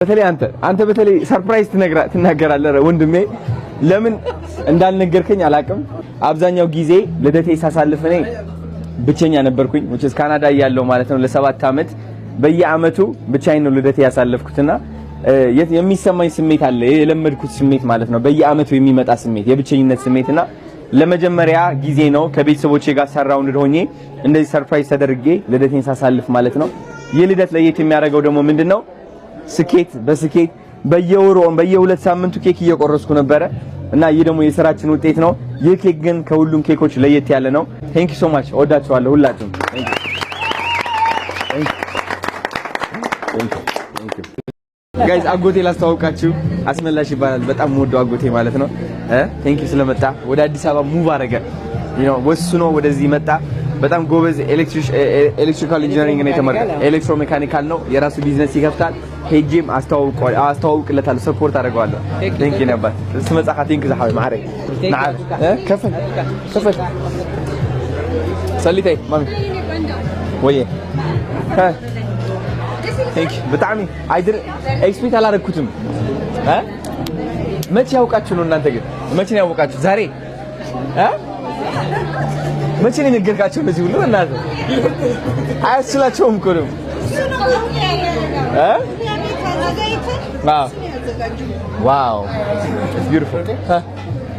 በተለይ አንተ በተለይ ሰርፕራይዝ ትናገራለህ ወንድሜ ለምን እንዳልነገርከኝ አላቅም አብዛኛው ጊዜ ልደቴ ሳሳልፍ እኔ ብቸኛ ነበርኩኝ ወጭስ ካናዳ ያለው ማለት ነው ለ7 አመት በየአመቱ ብቻዬን ነው ልደቴ ያሳለፍኩትና የሚሰማኝ ስሜት አለ የለመድኩት ስሜት ማለት ነው በየአመቱ የሚመጣ ስሜት የብቸኝነት ስሜትና ለመጀመሪያ ጊዜ ነው ከቤተሰቦቼ ጋር ሰራውን ሆኜ እንደዚህ ሰርፕራይዝ ተደርጌ ልደቴን ሳሳልፍ ማለት ነው የልደት ለየት የሚያደርገው ደግሞ ምንድነው ስኬት በስኬት በየወሩ በየ2 ሳምንቱ ኬክ እየቆረስኩ ነበር እና ይሄ ደግሞ የሥራችን ውጤት ነው ይሄ ኬክ ግን ከሁሉም ኬኮች ለየት ያለ ነው ቴንክ ዩ ሶ ማች ወዳችኋለሁ ሁላችሁም ጋይስ አጎቴ ላስተዋውቃችሁ አስመላሽ ይባላል በጣም ወዶ አጎቴ ማለት ነው ቴንክ ዩ ስለመጣ ወደ አዲስ አበባ ሙቭ አረገ ወስኖ ወደዚህ መጣ በጣም ጎበዝ ኤሌክትሪካል ኢንጂነሪንግ ነው የተመረቀ ኤሌክትሮ ሜካኒካል ነው የራሱ ቢዝነስ ይከፍታል ሄጂም አስተዋውቅለታል ሰፖርት አደርጋለሁ ቴንክ ዩ ነበር ስመጻካ ቴንክ ዩ ዘሐዊ ማዕረግ ናዓል ከፈል ሰሊተይ ማሚ ወየ ቴንክ ዩ በጣም አይድር ኤክስፔክት አላረኩትም መቼ ያውቃችሁ ነው እናንተ ግን መቼ ነው ያውቃችሁ ዛሬ መቼ ነው ነገርካችሁ እንደዚህ ሁሉ እናንተ አያስችላቸውም እኮ ነው ዋው ኢትስ ቢዩቲፉል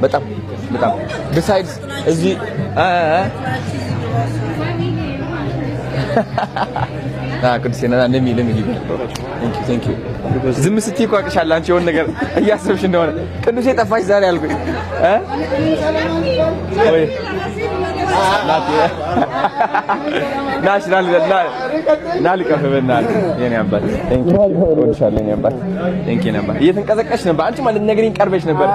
በጣም besides እዚህ ቅዱሴና ለሚ ቴንክ ዩ ዝም ስትይ እኮ አውቅሻለሁ አንቺ የሆነ ነገር እያሰብሽ እንደሆነ ቅዱሴ ጠፋሽ ዛሬ አልኩኝ ወይ ናሽናል የኔ አባት ቴንክ ዩ ወድሻለሁ የኔ አባት ቴንክ ዩ ነበር እየተንቀዘቀሽ ነበር አንቺ ማለት ነገርኝ ቀርበሽ ነበር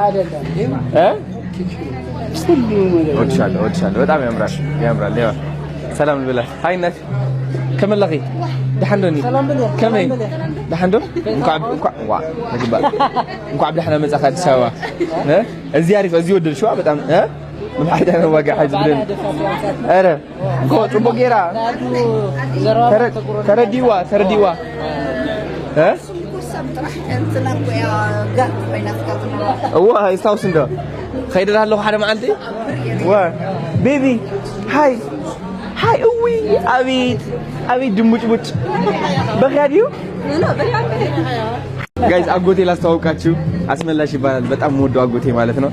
ወድሻለሁ በጣም ያምራል ሰላም ብለህ ሃይ ናት كمل دحندوني كمي دحندو وا نجيب እንኳን አብዳህና መጻፍ አዲስ አበባ እዚህ አሪፍ እዚህ ወደል ሸዋ በጣም ምን حدا ነው ዋጋ حاج ብለን አረ ጎጥ ቦጌራ ተረዲዋ ዋ ይስታውስ እንደ خيدلሃለሁ ሓደ ማዓልቲ ዋ ቤቢ ሃይ اوي ابيت ድሙጭሙጭ በጋዲው ጋይስ አጎቴ ላስተዋውቃችሁ አስመላሽ ይባላል በጣም ወዶ አጎቴ ማለት ነው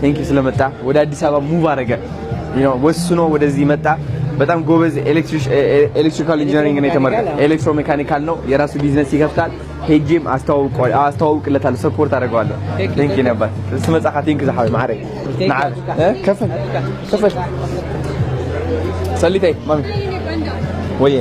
ቴንክ ዩ ስለመጣ ወደ አዲስ አበባ ሙቭ አረገ ወስኖ ወደዚህ መጣ በጣም ጎበዝ ኤሌክትሪካል ኢንጂነሪንግ ነው የተመረቀ ኤሌክትሮ ሜካኒካል ነው የራሱ ቢዝነስ ይከፍታል ሄጂም አስተዋውቅለታል ሰፖርት አደርጋለሁ ቴንክ ዩ ነበር ስመጻካ ቴንክ ዩ ዘሐዊ ማዕረግ ናዓል ከፈል ሰሊተይ ማሚ ወየ